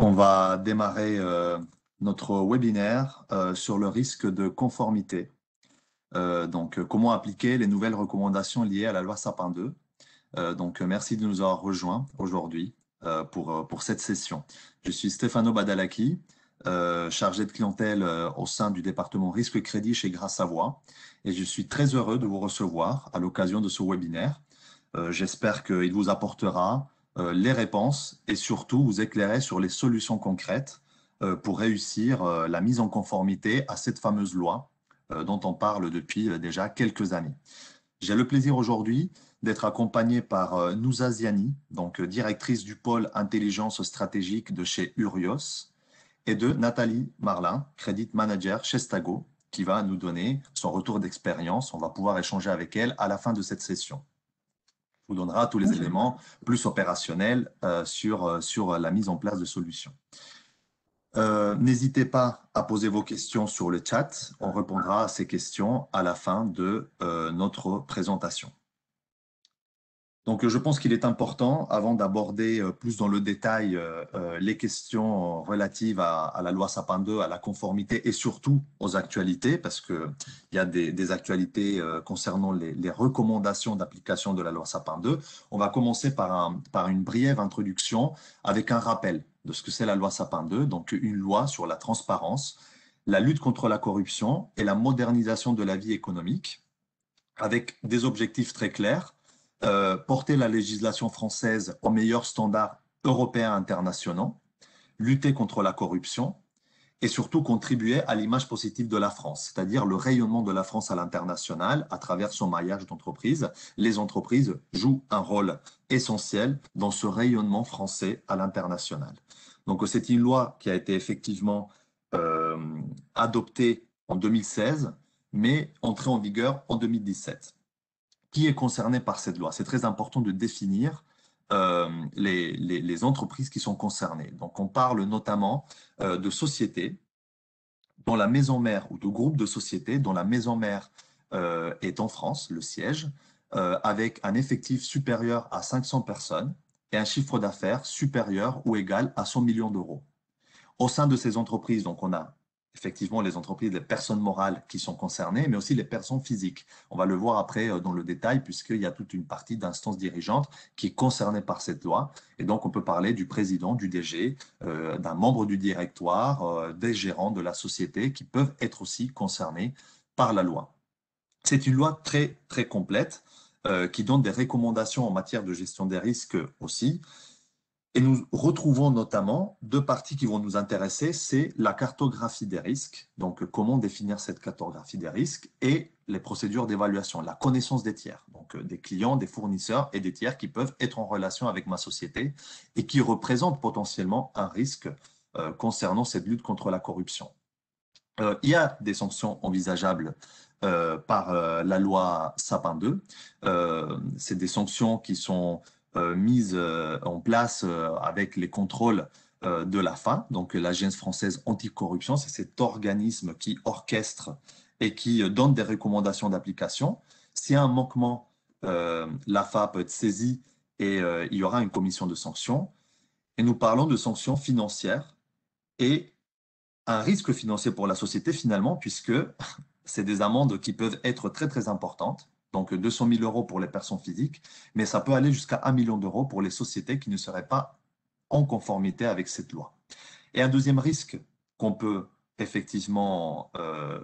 On va démarrer notre webinaire sur le risque de conformité. Comment appliquer les nouvelles recommandations liées à la loi Sapin 2. Merci de nous avoir rejoints aujourd'hui pour cette session. Je suis Stefano Badalaki, chargé de clientèle au sein du département risque et crédit chez Gras Savoie, et je suis très heureux de vous recevoir à l'occasion de ce webinaire. J'espère qu'il vous apportera les réponses et surtout vous éclairer sur les solutions concrètes pour réussir la mise en conformité à cette fameuse loi dont on parle depuis déjà quelques années. J'ai le plaisir aujourd'hui d'être accompagné par Nouza Ziani, directrice du pôle intelligence stratégique de chez Urios, et de Nathalie Marlin, Credit Manager chez Stago, qui va nous donner son retour d'expérience. On va pouvoir échanger avec elle à la fin de cette session. Vous donnera tous les éléments plus opérationnels sur la mise en place de solutions. N'hésitez pas à poser vos questions sur le chat. On répondra à ces questions à la fin de notre présentation. Donc, je pense qu'il est important, avant d'aborder plus dans le détail les questions relatives à la loi Sapin 2, à la conformité et surtout aux actualités, parce qu'il y a des actualités concernant les recommandations d'application de la loi Sapin 2. On va commencer par une brève introduction avec un rappel de ce que c'est la loi Sapin 2, donc une loi sur la transparence, la lutte contre la corruption et la modernisation de la vie économique, avec des objectifs très clairs. Porter la législation française aux meilleurs standards européens internationaux, lutter contre la corruption et surtout contribuer à l'image positive de la France, c'est-à-dire le rayonnement de la France à l'international à travers son maillage d'entreprises. Les entreprises jouent un rôle essentiel dans ce rayonnement français à l'international. Donc c'est une loi qui a été effectivement adoptée en 2016, mais entrée en vigueur en 2017. Qui est concerné par cette loi? C'est très important de définir les entreprises qui sont concernées. Donc, on parle notamment de sociétés dont la maison mère ou de groupes de sociétés dont la maison mère est en France, le siège, avec un effectif supérieur à 500 personnes et un chiffre d'affaires supérieur ou égal à 100 millions d'euros. Au sein de ces entreprises, donc on a effectivement les entreprises, les personnes morales qui sont concernées, mais aussi les personnes physiques. On va le voir après dans le détail, puisqu'il y a toute une partie d'instances dirigeantes qui est concernée par cette loi. Et donc, on peut parler du président, du DG, d'un membre du directoire, des gérants de la société qui peuvent être aussi concernés par la loi. C'est une loi très, très complète qui donne des recommandations en matière de gestion des risques aussi. Et nous retrouvons notamment deux parties qui vont nous intéresser, c'est la cartographie des risques, donc comment définir cette cartographie des risques, et les procédures d'évaluation, la connaissance des tiers, donc des clients, des fournisseurs et des tiers qui peuvent être en relation avec ma société et qui représentent potentiellement un risque concernant cette lutte contre la corruption. Il y a des sanctions envisageables par la loi Sapin 2. C'est des sanctions qui sont mises en place avec les contrôles de l'AFA, donc l'Agence française anticorruption. C'est cet organisme qui orchestre et qui donne des recommandations d'application. S'il y a un manquement, l'AFA peut être saisie et il y aura une commission de sanctions. Et nous parlons de sanctions financières et un risque financier pour la société finalement, puisque c'est des amendes qui peuvent être très très importantes, donc 200 000 euros pour les personnes physiques, mais ça peut aller jusqu'à 1 million d'euros pour les sociétés qui ne seraient pas en conformité avec cette loi. Et un deuxième risque qu'on peut effectivement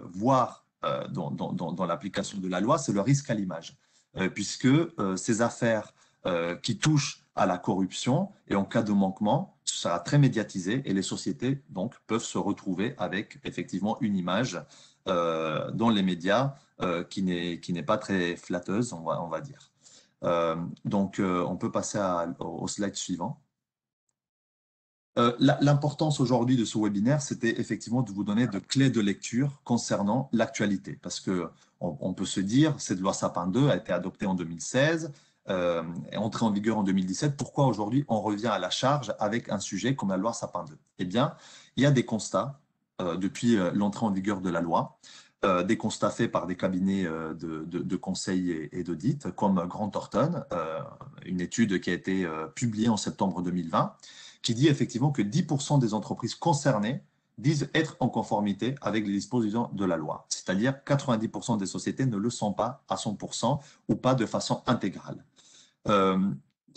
voir dans l'application de la loi, c'est le risque à l'image, puisque ces affaires qui touchent à la corruption et en cas de manquement, ce sera très médiatisé et les sociétés donc peuvent se retrouver avec effectivement une image dans les médias qui n'est pas très flatteuse, on va dire. On peut passer au slide suivant. L'importance aujourd'hui de ce webinaire, c'était effectivement de vous donner de clés de lecture concernant l'actualité. Parce que on peut se dire, cette loi Sapin 2 a été adoptée en 2016, est entrée en vigueur en 2017. Pourquoi aujourd'hui on revient à la charge avec un sujet comme la loi Sapin 2? Eh bien, il y a des constats depuis l'entrée en vigueur de la loi. des constats faits par des cabinets de conseil et d'audit, comme Grant Thornton, une étude qui a été publiée en septembre 2020, qui dit effectivement que 10% des entreprises concernées disent être en conformité avec les dispositions de la loi. C'est-à-dire 90% des sociétés ne le sont pas à 100% ou pas de façon intégrale. Euh,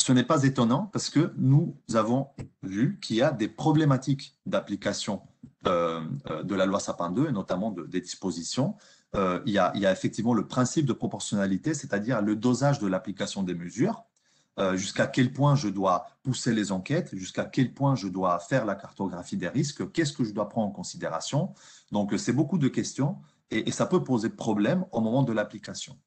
Ce n'est pas étonnant parce que nous avons vu qu'il y a des problématiques d'application de la loi Sapin 2 et notamment des dispositions. Il y a effectivement le principe de proportionnalité, c'est-à-dire le dosage de l'application des mesures, jusqu'à quel point je dois pousser les enquêtes, jusqu'à quel point je dois faire la cartographie des risques, qu'est-ce que je dois prendre en considération. Donc, c'est beaucoup de questions et ça peut poser problème au moment de l'application.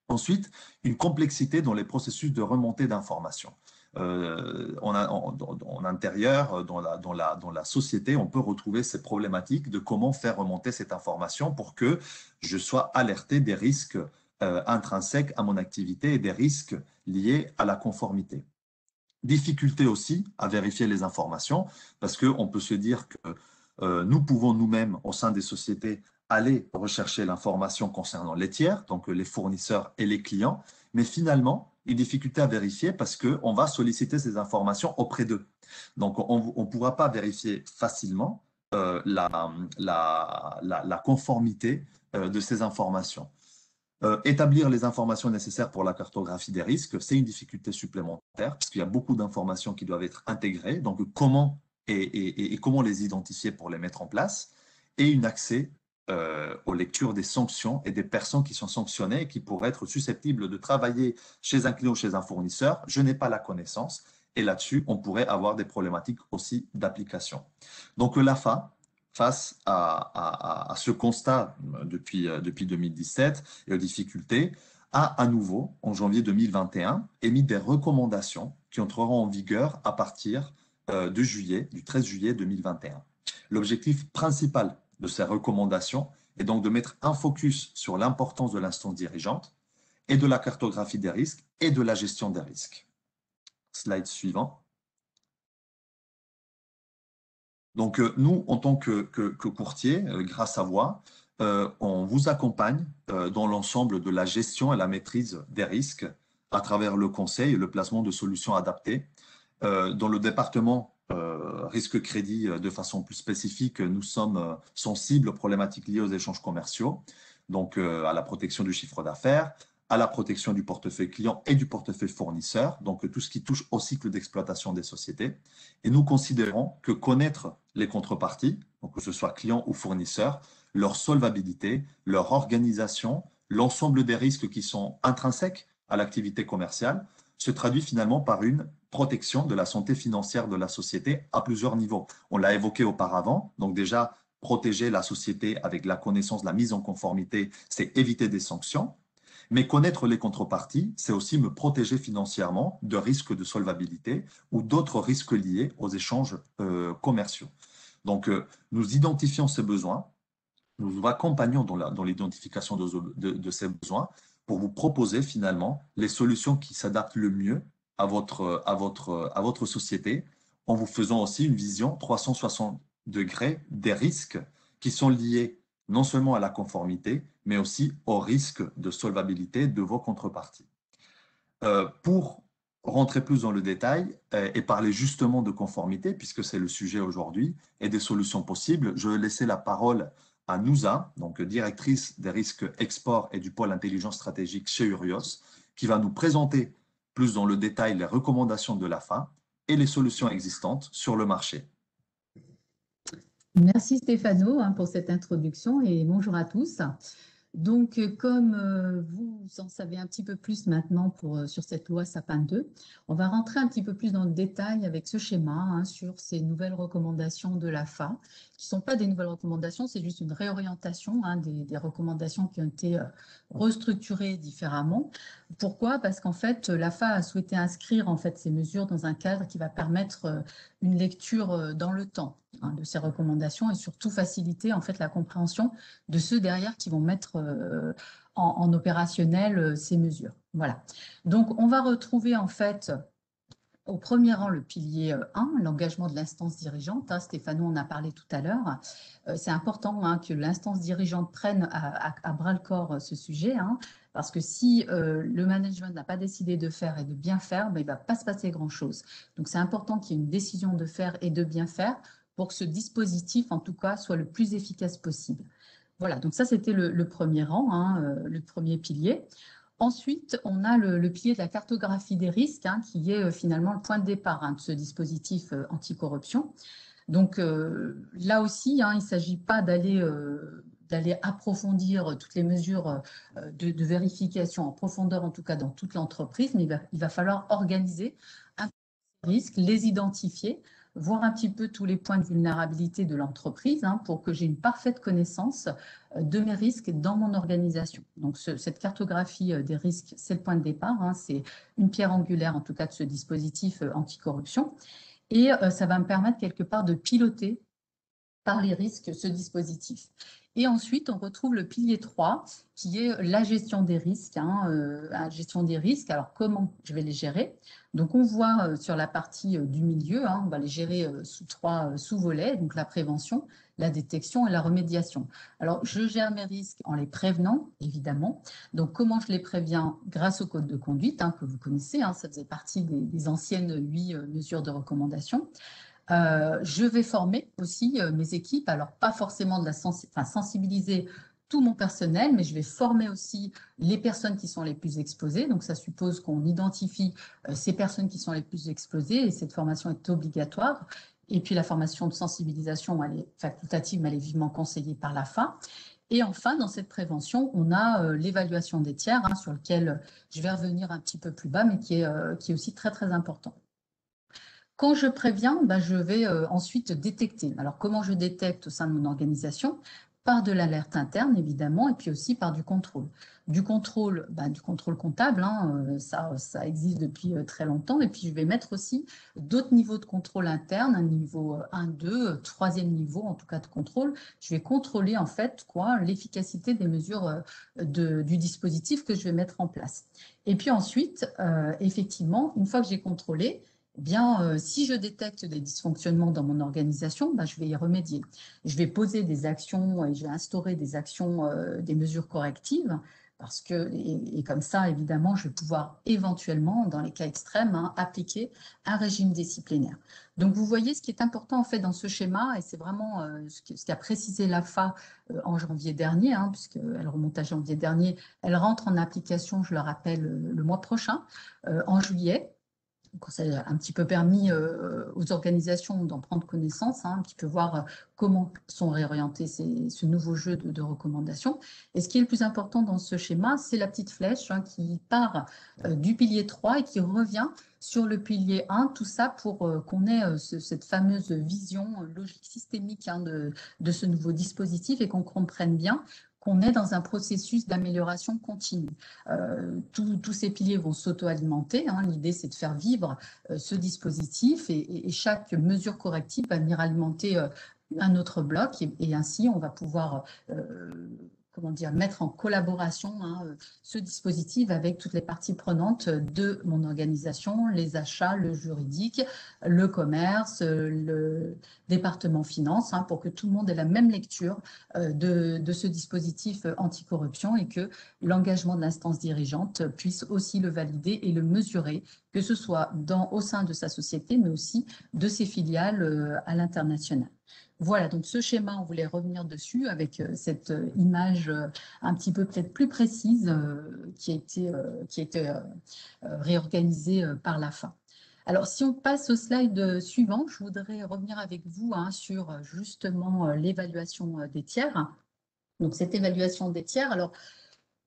Ensuite, une complexité dans les processus de remontée d'informations. En intérieur, dans la société, on peut retrouver ces problématiques de comment faire remonter cette information pour que je sois alerté des risques intrinsèques à mon activité et des risques liés à la conformité. Difficulté aussi à vérifier les informations parce qu'on peut se dire que nous pouvons nous-mêmes, au sein des sociétés, aller rechercher l'information concernant les tiers, donc les fournisseurs et les clients, mais finalement, une difficulté à vérifier parce qu'on va solliciter ces informations auprès d'eux. Donc, on ne pourra pas vérifier facilement la conformité de ces informations. Établir les informations nécessaires pour la cartographie des risques, c'est une difficulté supplémentaire parce qu'il y a beaucoup d'informations qui doivent être intégrées. Donc, comment et comment les identifier pour les mettre en place et un accès aux lectures des sanctions et des personnes qui sont sanctionnées et qui pourraient être susceptibles de travailler chez un client ou chez un fournisseur. Je n'ai pas la connaissance et là-dessus, on pourrait avoir des problématiques aussi d'application. Donc, l'AFA, face à ce constat depuis 2017 et aux difficultés, a à nouveau, en janvier 2021, émis des recommandations qui entreront en vigueur à partir du 13 juillet 2021. L'objectif principal de ces recommandations est donc de mettre un focus sur l'importance de l'instance dirigeante et de la cartographie des risques et de la gestion des risques. Slide suivant. Donc, nous, en tant que courtier, grâce à Voie, on vous accompagne dans l'ensemble de la gestion et la maîtrise des risques à travers le conseil et le placement de solutions adaptées. Dans le département risque crédit, de façon plus spécifique, nous sommes sensibles aux problématiques liées aux échanges commerciaux, donc à la protection du chiffre d'affaires, à la protection du portefeuille client et du portefeuille fournisseur, donc tout ce qui touche au cycle d'exploitation des sociétés. Et nous considérons que connaître les contreparties, donc que ce soit client ou fournisseur, leur solvabilité, leur organisation, l'ensemble des risques qui sont intrinsèques à l'activité commerciale, se traduit finalement par une protection de la santé financière de la société à plusieurs niveaux. On l'a évoqué auparavant, donc déjà, protéger la société avec la connaissance, la mise en conformité, c'est éviter des sanctions. Mais connaître les contreparties, c'est aussi me protéger financièrement de risques de solvabilité ou d'autres risques liés aux échanges commerciaux. Donc, nous identifions ces besoins, nous vous accompagnons dans l'identification de ces besoins pour vous proposer finalement les solutions qui s'adaptent le mieux à votre société, en vous faisant aussi une vision 360 degrés des risques qui sont liés non seulement à la conformité, mais aussi au risque de solvabilité de vos contreparties. Pour rentrer plus dans le détail et parler justement de conformité, puisque c'est le sujet aujourd'hui, et des solutions possibles, je vais laisser la parole à Nouza, donc directrice des risques export et du pôle intelligence stratégique chez Urios, qui va nous présenter plus dans le détail les recommandations de l'AFA et les solutions existantes sur le marché. Merci Stéphano pour cette introduction et bonjour à tous. Donc, comme vous en savez un petit peu plus maintenant sur cette loi Sapin 2, on va rentrer un petit peu plus dans le détail avec ce schéma sur ces nouvelles recommandations de l'AFA, qui ne sont pas des nouvelles recommandations, c'est juste une réorientation des recommandations qui ont été restructurées différemment. Pourquoi? Parce qu'en fait, l'AFA a souhaité inscrire en fait, ces mesures dans un cadre qui va permettre une lecture dans le temps de ces recommandations et surtout faciliter en fait, la compréhension de ceux derrière qui vont mettre en opérationnel ces mesures. Voilà. Donc, on va retrouver en fait au premier rang le pilier 1, l'engagement de l'instance dirigeante. Stéphano en a parlé tout à l'heure. C'est important que l'instance dirigeante prenne à bras le corps ce sujet, parce que si le management n'a pas décidé de faire et de bien faire, il ne va pas se passer grand-chose. Donc, c'est important qu'il y ait une décision de faire et de bien faire pour que ce dispositif, en tout cas, soit le plus efficace possible. Voilà, donc ça, c'était le premier rang, le premier pilier. Ensuite, on a le pilier de la cartographie des risques, qui est finalement le point de départ de ce dispositif anticorruption. Donc là aussi, il ne s'agit pas d'aller approfondir toutes les mesures de vérification en profondeur, en tout cas dans toute l'entreprise, mais il va falloir organiser un risque, les identifier, voir un petit peu tous les points de vulnérabilité de l'entreprise pour que j'ai une parfaite connaissance de mes risques dans mon organisation. Donc, cette cartographie des risques, c'est le point de départ. C'est une pierre angulaire, en tout cas, de ce dispositif anticorruption. Et ça va me permettre quelque part de piloter par les risques ce dispositif. Et ensuite, on retrouve le pilier 3, qui est la gestion des risques. La gestion des risques, alors comment je vais les gérer? Donc, on voit sur la partie du milieu, on va les gérer sous 3 sous-volets, donc la prévention, la détection et la remédiation. Alors, je gère mes risques en les prévenant, évidemment. Donc, comment je les préviens? Grâce au code de conduite, que vous connaissez, ça faisait partie des anciennes 8 mesures de recommandation. Je vais former aussi mes équipes, alors pas forcément de sensibiliser tout mon personnel, mais je vais former aussi les personnes qui sont les plus exposées. Donc, ça suppose qu'on identifie ces personnes qui sont les plus exposées et cette formation est obligatoire. Et puis, la formation de sensibilisation, elle est facultative, mais elle est vivement conseillée par l'AFA. Et enfin, dans cette prévention, on a l'évaluation des tiers, sur lequel je vais revenir un petit peu plus bas, mais qui est aussi très, très important. Quand je préviens, je vais ensuite détecter. Alors, comment je détecte au sein de mon organisation? Par de l'alerte interne, évidemment, et puis aussi par du contrôle. Du contrôle comptable, ça existe depuis très longtemps. Et puis, je vais mettre aussi d'autres niveaux de contrôle interne, un niveau 1, 2, troisième niveau, en tout cas de contrôle. Je vais contrôler, en fait, l'efficacité des mesures du dispositif que je vais mettre en place. Et puis ensuite, effectivement, une fois que j'ai contrôlé, eh bien, si je détecte des dysfonctionnements dans mon organisation, je vais y remédier. Je vais poser des actions et je vais instaurer des actions, des mesures correctives, parce que, et comme ça, évidemment, je vais pouvoir éventuellement, dans les cas extrêmes, appliquer un régime disciplinaire. Donc, vous voyez ce qui est important en fait dans ce schéma, et c'est vraiment ce qu'a précisé l'AFA en janvier dernier, puisqu'elle remonte à janvier dernier, elle rentre en application, je le rappelle, le mois prochain, en juillet. Donc, ça a un petit peu permis aux organisations d'en prendre connaissance, un petit peu voir comment sont réorientés ce nouveau jeu de recommandations. Et ce qui est le plus important dans ce schéma, c'est la petite flèche qui part du pilier 3 et qui revient sur le pilier 1, tout ça pour qu'on ait cette fameuse vision logique systémique de ce nouveau dispositif et qu'on comprenne bien qu'on est dans un processus d'amélioration continue. Tous ces piliers vont s'auto-alimenter. L'idée, c'est de faire vivre ce dispositif et chaque mesure corrective va venir alimenter un autre bloc et ainsi, on va pouvoir mettre en collaboration ce dispositif avec toutes les parties prenantes de mon organisation, les achats, le juridique, le commerce, le département finance, pour que tout le monde ait la même lecture de ce dispositif anticorruption et que l'engagement de l'instance dirigeante puisse aussi le valider et le mesurer, que ce soit au sein de sa société, mais aussi de ses filiales à l'international. Voilà, donc ce schéma, on voulait revenir dessus avec cette image un petit peu peut-être plus précise qui a été réorganisée par l'AFA. Alors, si on passe au slide suivant, je voudrais revenir avec vous sur justement l'évaluation des tiers. Donc, cette évaluation des tiers, alors,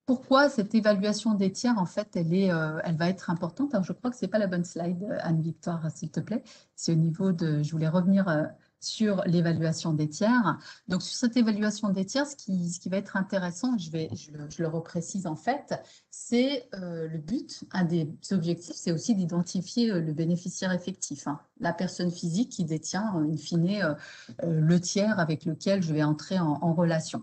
pourquoi cette évaluation des tiers, en fait, elle va être importante? Alors, je crois que ce n'est pas la bonne slide, Anne-Victoire, s'il te plaît. C'est au niveau je voulais revenir sur l'évaluation des tiers. Donc, sur cette évaluation des tiers, ce qui va être intéressant, je le reprécise en fait, c'est le but, un des objectifs, c'est aussi d'identifier le bénéficiaire effectif, la personne physique qui détient, in fine, le tiers avec lequel je vais entrer en relation.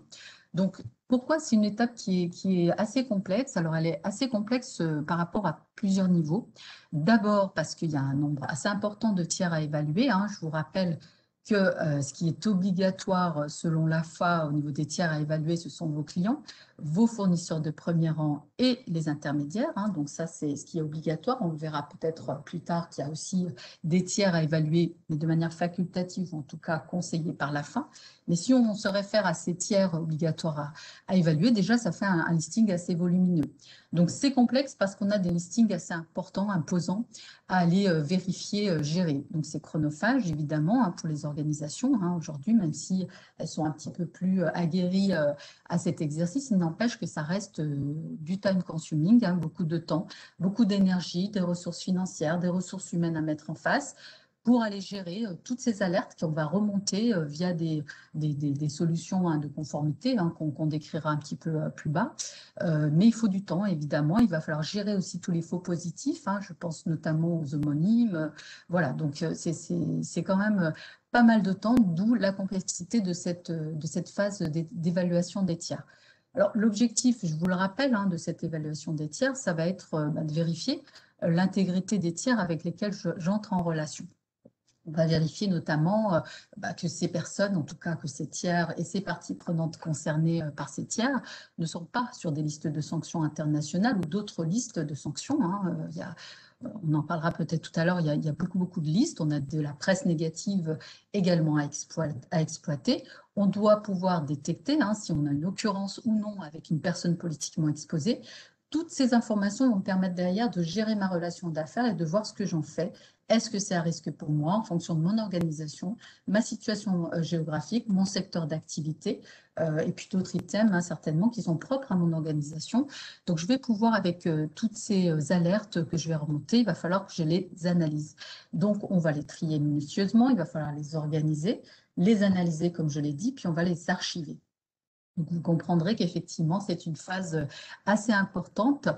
Donc, Pourquoi? C'est une étape qui est assez complexe. Alors, elle est assez complexe par rapport à plusieurs niveaux. D'abord, parce qu'il y a un nombre assez important de tiers à évaluer, hein. Je vous rappelle que ce qui est obligatoire selon l'AFA au niveau des tiers à évaluer, ce sont vos clients, vos fournisseurs de premier rang et les intermédiaires, hein. Donc ça, c'est ce qui est obligatoire. On le verra peut-être plus tard qu'il y a aussi des tiers à évaluer, mais de manière facultative, en tout cas conseillée par l'AFA. Mais si on se réfère à ces tiers obligatoires à évaluer, déjà, ça fait un listing assez volumineux. Donc, c'est complexe parce qu'on a des listings assez importants, imposants, à aller vérifier, gérer. Donc, c'est chronophage, évidemment, hein, pour les organisations, hein, aujourd'hui, même si elles sont un petit peu plus aguerries à cet exercice, il n'empêche que ça reste du time consuming, hein, beaucoup de temps, beaucoup d'énergie, des ressources financières, des ressources humaines à mettre en face pour aller gérer toutes ces alertes qu'on va remonter via des solutions, hein, de conformité, hein, qu'on décrira un petit peu plus bas. Mais il faut du temps, évidemment. Il va falloir gérer aussi tous les faux positifs, hein. Je pense notamment aux homonymes. Voilà, donc c'est quand même pas mal de temps, d'où la complexité de cette phase d'évaluation des tiers. Alors, l'objectif, je vous le rappelle, hein, de cette évaluation des tiers, ça va être de vérifier l'intégrité des tiers avec lesquels j'entre en relation. On va vérifier notamment que ces personnes, en tout cas que ces tiers et ces parties prenantes concernées par ces tiers, ne sont pas sur des listes de sanctions internationales ou d'autres listes de sanctions, hein. On en parlera peut-être tout à l'heure, il y a beaucoup de listes. On a de la presse négative également à exploiter. On doit pouvoir détecter, hein, si on a une occurrence ou non avec une personne politiquement exposée. Toutes ces informations vont me permettre derrière de gérer ma relation d'affaires et de voir ce que j'en fais. Est-ce que c'est un risque pour moi en fonction de mon organisation, ma situation géographique, mon secteur d'activité et puis d'autres items, hein, certainement, qui sont propres à mon organisation. Donc, je vais pouvoir, avec toutes ces alertes que je vais remonter, il va falloir que je les analyse. Donc, on va les trier minutieusement, il va falloir les organiser, les analyser, comme je l'ai dit, puis on va les archiver. Donc, vous comprendrez qu'effectivement, c'est une phase assez importante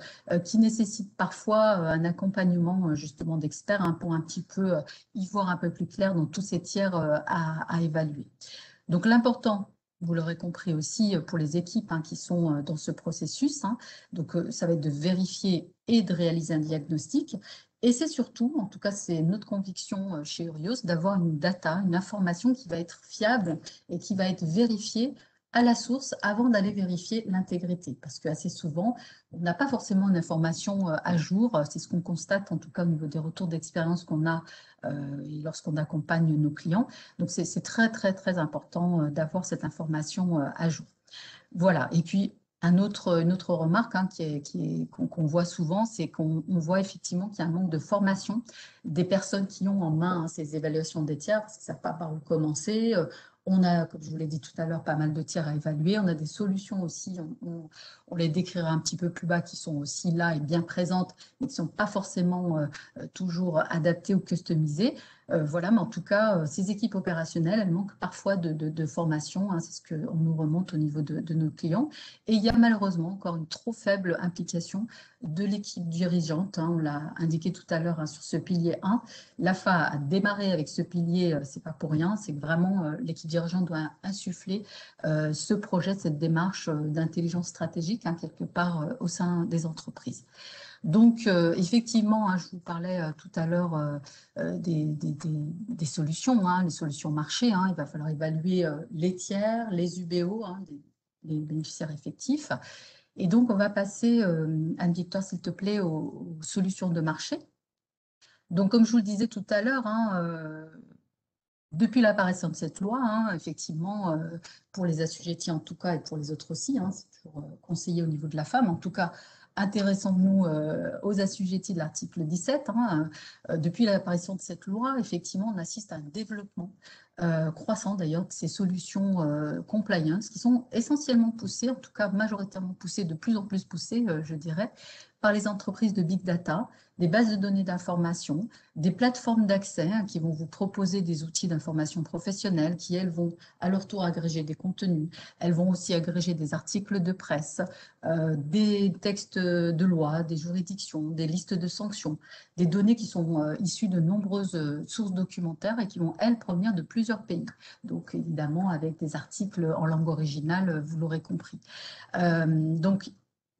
qui nécessite parfois un accompagnement justement d'experts, hein, pour un petit peu y voir un peu plus clair dans tous ces tiers à évaluer. Donc, l'important, vous l'aurez compris aussi pour les équipes, hein, qui sont dans ce processus, hein, donc ça va être de vérifier et de réaliser un diagnostic. Et c'est surtout, en tout cas, c'est notre conviction chez Urios, d'avoir une data, une information qui va être fiable et qui va être vérifiée à la source avant d'aller vérifier l'intégrité. Parce que assez souvent, on n'a pas forcément une information à jour. C'est ce qu'on constate, en tout cas au niveau des retours d'expérience qu'on a lorsqu'on accompagne nos clients. Donc, c'est très, très, très important d'avoir cette information à jour. Voilà. Et puis, une autre remarque, hein, qu'on voit souvent, c'est qu'on voit effectivement qu'il y a un manque de formation des personnes qui ont en main, hein, ces évaluations des tiers, parce qu'ils ne savent pas par où commencer. On a, comme je vous l'ai dit tout à l'heure, pas mal de tiers à évaluer. On a des solutions aussi, on les décrira un petit peu plus bas, qui sont aussi là et bien présentes, mais qui ne sont pas forcément toujours adaptées ou customisées. Voilà, mais en tout cas, ces équipes opérationnelles, elles manquent parfois de formation, hein, c'est ce qu'on nous remonte au niveau de nos clients. Et il y a malheureusement encore une trop faible implication de l'équipe dirigeante, hein, on l'a indiqué tout à l'heure, hein, sur ce pilier 1. L'AFA a démarré avec ce pilier, c'est pas pour rien, c'est que vraiment l'équipe dirigeante doit insuffler ce projet, cette démarche d'intelligence stratégique, hein, quelque part au sein des entreprises. Donc, effectivement, hein, je vous parlais tout à l'heure des solutions, hein, les solutions marché, hein. Il va falloir évaluer les tiers, les UBO, hein, les bénéficiaires effectifs. Et donc, on va passer, Anne-Victoire, s'il te plaît, aux solutions de marché. Donc, comme je vous le disais tout à l'heure, hein, depuis l'apparition de cette loi, hein, effectivement, pour les assujettis en tout cas et pour les autres aussi, hein, c'est toujours conseillé au niveau de la femme, en tout cas, intéressons-nous aux assujettis de l'article 17. Hein, depuis l'apparition de cette loi, effectivement, on assiste à un développement croissant d'ailleurs de ces solutions compliance qui sont essentiellement poussées, en tout cas majoritairement poussées, de plus en plus poussées, je dirais, par les entreprises de big data, des bases de données d'information, des plateformes d'accès, hein, qui vont vous proposer des outils d'information professionnelle qui, elles, vont à leur tour agréger des contenus. Elles vont aussi agréger des articles de presse, des textes de loi, des juridictions, des listes de sanctions, des données qui sont issues de nombreuses sources documentaires et qui vont, elles, provenir de plusieurs plusieurs pays. Donc, évidemment, avec des articles en langue originale, vous l'aurez compris. Donc,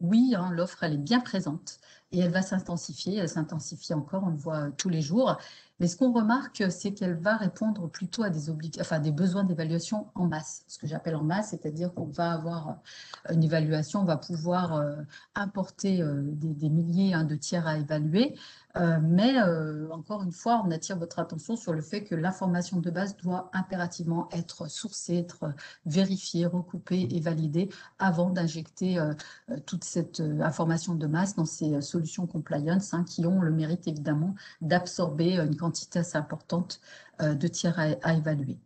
oui, hein, l'offre, elle est bien présente et elle va s'intensifier. Elle s'intensifie encore, on le voit tous les jours. Mais ce qu'on remarque, c'est qu'elle va répondre plutôt à des besoins d'évaluation en masse. Ce que j'appelle en masse, c'est-à-dire qu'on va avoir une évaluation, on va pouvoir importer des milliers de tiers à évaluer. Mais encore une fois, on attire votre attention sur le fait que l'information de base doit impérativement être sourcée, être vérifiée, recoupée et validée avant d'injecter toute cette information de masse dans ces solutions compliance qui ont le mérite évidemment d'absorber une quantité assez importante de tiers à évaluer.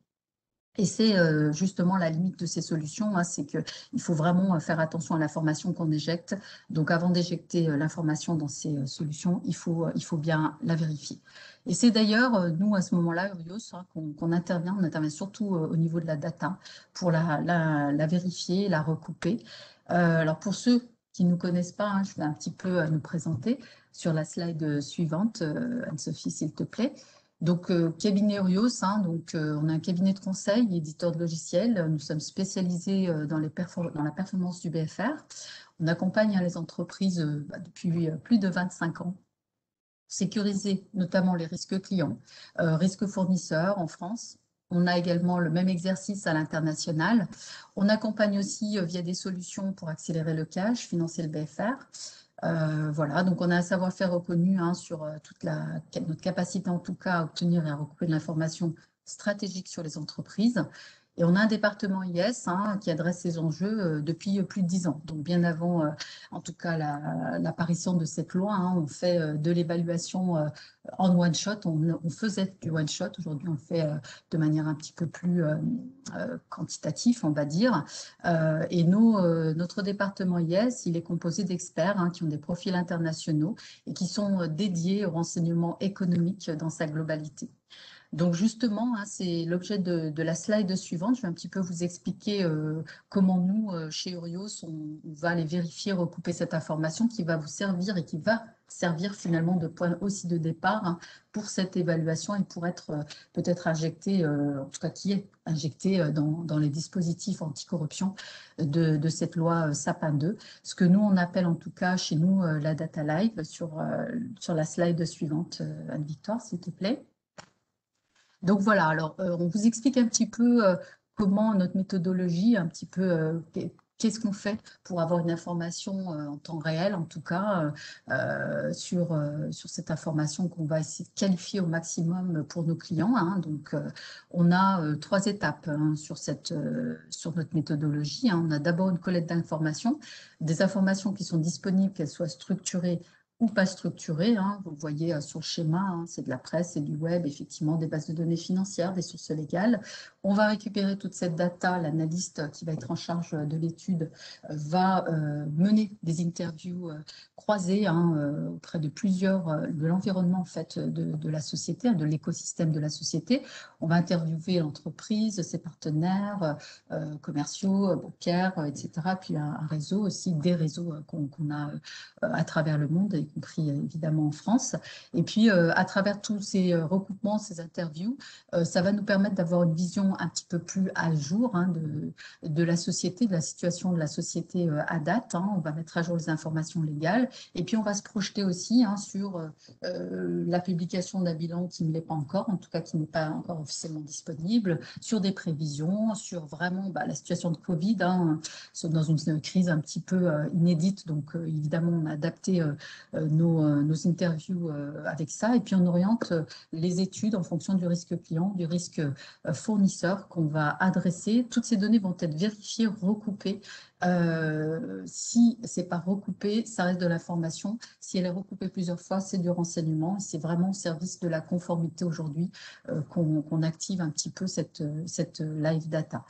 Et c'est justement la limite de ces solutions, c'est qu'il faut vraiment faire attention à l'information qu'on éjecte. Donc avant d'éjecter l'information dans ces solutions, il faut bien la vérifier. Et c'est d'ailleurs, nous, à ce moment-là, Urios, qu'on intervient. On intervient surtout au niveau de la data pour la vérifier, la recouper. Alors pour ceux qui ne nous connaissent pas, je vais un petit peu nous présenter sur la slide suivante, Anne-Sophie, s'il te plaît. Donc, cabinet Urios, on a un cabinet de conseil, éditeur de logiciels. Nous sommes spécialisés dans la performance du BFR. On accompagne les entreprises depuis plus de 25 ans, sécuriser notamment les risques clients, risques fournisseurs en France. On a également le même exercice à l'international. On accompagne aussi via des solutions pour accélérer le cash, financer le BFR. Voilà, donc on a un savoir-faire reconnu sur toute notre capacité en tout cas à obtenir et à recouper de l'information stratégique sur les entreprises. Et on a un département IS qui adresse ces enjeux depuis plus de 10 ans. Donc bien avant, en tout cas, l'apparition de cette loi, on fait de l'évaluation en one-shot. On faisait du one-shot. Aujourd'hui, on le fait de manière un petit peu plus quantitative, on va dire. Et notre département IS, il est composé d'experts qui ont des profils internationaux et qui sont dédiés au renseignement économique dans sa globalité. Donc justement, c'est l'objet de la slide suivante. Je vais un petit peu vous expliquer comment nous, chez Urios, on va aller vérifier, recouper cette information qui va vous servir et qui va servir finalement de point aussi de départ pour cette évaluation et pour être peut-être injectée, en tout cas qui est injectée dans les dispositifs anticorruption de cette loi Sapin 2. Ce que nous, on appelle en tout cas chez nous la data live sur la slide suivante, Anne-Victoire, s'il te plaît. Donc voilà, alors on vous explique un petit peu comment notre méthodologie, un petit peu qu'est-ce qu'on fait pour avoir une information en temps réel, en tout cas, sur cette information qu'on va essayer de qualifier au maximum pour nos clients. Donc on a 3 étapes sur notre méthodologie. On a d'abord une collecte d'informations, des informations qui sont disponibles, qu'elles soient structurées ou pas structurées. Vous le voyez sur le schéma, c'est de la presse, c'est du web, effectivement, des bases de données financières, des sources légales. On va récupérer toute cette data, l'analyste qui va être en charge de l'étude va mener des interviews croisées auprès de de l'environnement en fait de la société, de l'écosystème de la société. On va interviewer l'entreprise, ses partenaires commerciaux, bancaires, etc. Puis un réseau aussi, des réseaux qu'on a à travers le monde, y compris évidemment en France. Et puis, à travers tous ces recoupements, ces interviews, ça va nous permettre d'avoir une vision un petit peu plus à jour de la société, de la situation de la société à date. On va mettre à jour les informations légales. Et puis, on va se projeter aussi sur la publication d'un bilan qui ne l'est pas encore, en tout cas qui n'est pas encore officiellement disponible, sur des prévisions, sur vraiment la situation de Covid, dans une crise un petit peu inédite. Donc, évidemment, on a adapté nos interviews avec ça. Et puis, on oriente les études en fonction du risque client, du risque fournisseur qu'on va adresser. Toutes ces données vont être vérifiées, recoupées. Si ce n'est pas recoupé, ça reste de l'information. Si elle est recoupée plusieurs fois, c'est du renseignement. C'est vraiment au service de la conformité aujourd'hui qu'on active un petit peu cette live data.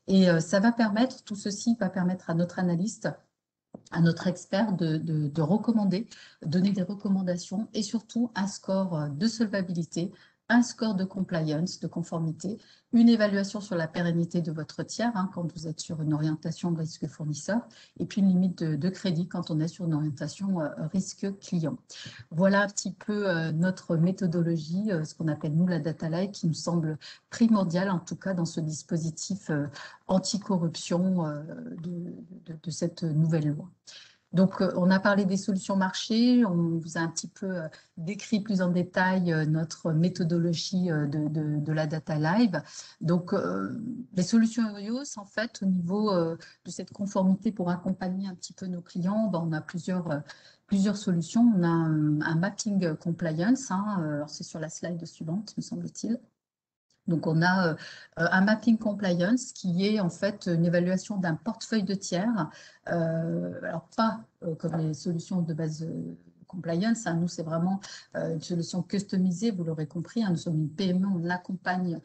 Et ça va permettre, tout ceci va permettre à notre analyste, à notre expert de recommander, donner des recommandations et surtout un score de solvabilité un score de compliance, de conformité, une évaluation sur la pérennité de votre tiers quand vous êtes sur une orientation risque fournisseur, et puis une limite de crédit quand on est sur une orientation risque client. Voilà un petit peu notre méthodologie, ce qu'on appelle nous la data lake, qui nous semble primordiale en tout cas dans ce dispositif anticorruption de cette nouvelle loi. Donc, on a parlé des solutions marché, on vous a un petit peu décrit plus en détail notre méthodologie de la data live. Donc, les solutions Eurios, en fait, au niveau de cette conformité pour accompagner un petit peu nos clients, ben, on a plusieurs solutions. On a un mapping compliance, alors c'est sur la slide suivante, me semble-t-il. Donc, on a un mapping compliance qui est en fait une évaluation d'un portefeuille de tiers. Alors, pas comme les solutions de base compliance. Nous, c'est vraiment une solution customisée, vous l'aurez compris. Nous sommes une PME, on accompagne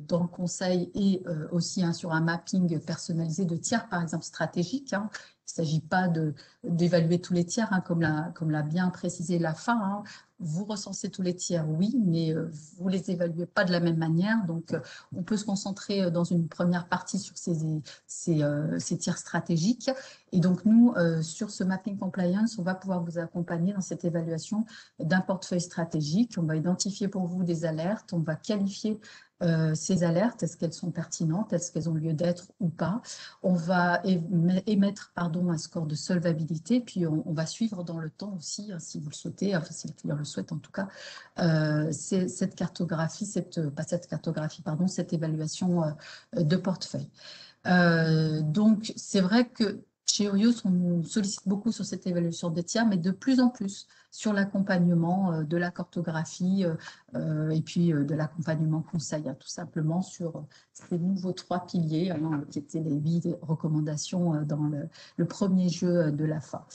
dans le conseil et aussi sur un mapping personnalisé de tiers, par exemple stratégique. Il ne s'agit pas d'évaluer tous les tiers, comme l'a bien précisé l'AFA. Vous recensez tous les tiers, oui, mais vous ne les évaluez pas de la même manière. Donc, on peut se concentrer dans une première partie sur ces tiers stratégiques. Et donc, nous, sur ce mapping compliance, on va pouvoir vous accompagner dans cette évaluation d'un portefeuille stratégique. On va identifier pour vous des alertes, on va qualifier ces alertes, est-ce qu'elles sont pertinentes, est-ce qu'elles ont lieu d'être ou pas. On va émettre un score de solvabilité, puis on va suivre dans le temps aussi, si vous le souhaitez, enfin si le client le souhaite en tout cas, cette cartographie, cette évaluation de portefeuille. Donc, c'est vrai que chez Eurios, on sollicite beaucoup sur cette évaluation des tiers, mais de plus en plus sur l'accompagnement de la cartographie et puis de l'accompagnement conseil, tout simplement sur ces nouveaux 3 piliers qui étaient les 8 recommandations dans le premier jeu de l'AFA.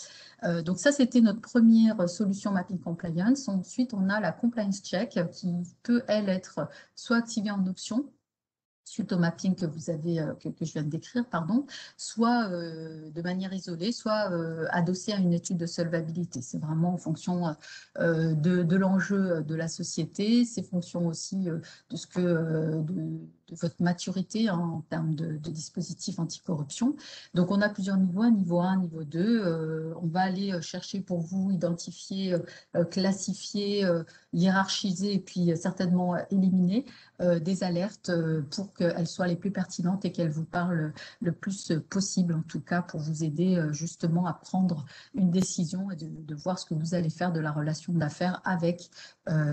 Donc ça, c'était notre première solution mapping compliance. Ensuite, on a la compliance check qui peut, elle, être soit activée en option, suite au mapping que je viens de décrire, soit de manière isolée, soit adossée à une étude de solvabilité. C'est vraiment en fonction de l'enjeu de la société, c'est fonction aussi de votre maturité en termes de dispositifs anticorruption. Donc, on a plusieurs niveaux, niveau 1, niveau 2. On va aller chercher pour vous, identifier, classifier, hiérarchiser et puis certainement éliminer des alertes pour qu'elles soient les plus pertinentes et qu'elles vous parlent le plus possible, en tout cas, pour vous aider justement à prendre une décision et de voir ce que vous allez faire de la relation d'affaires avec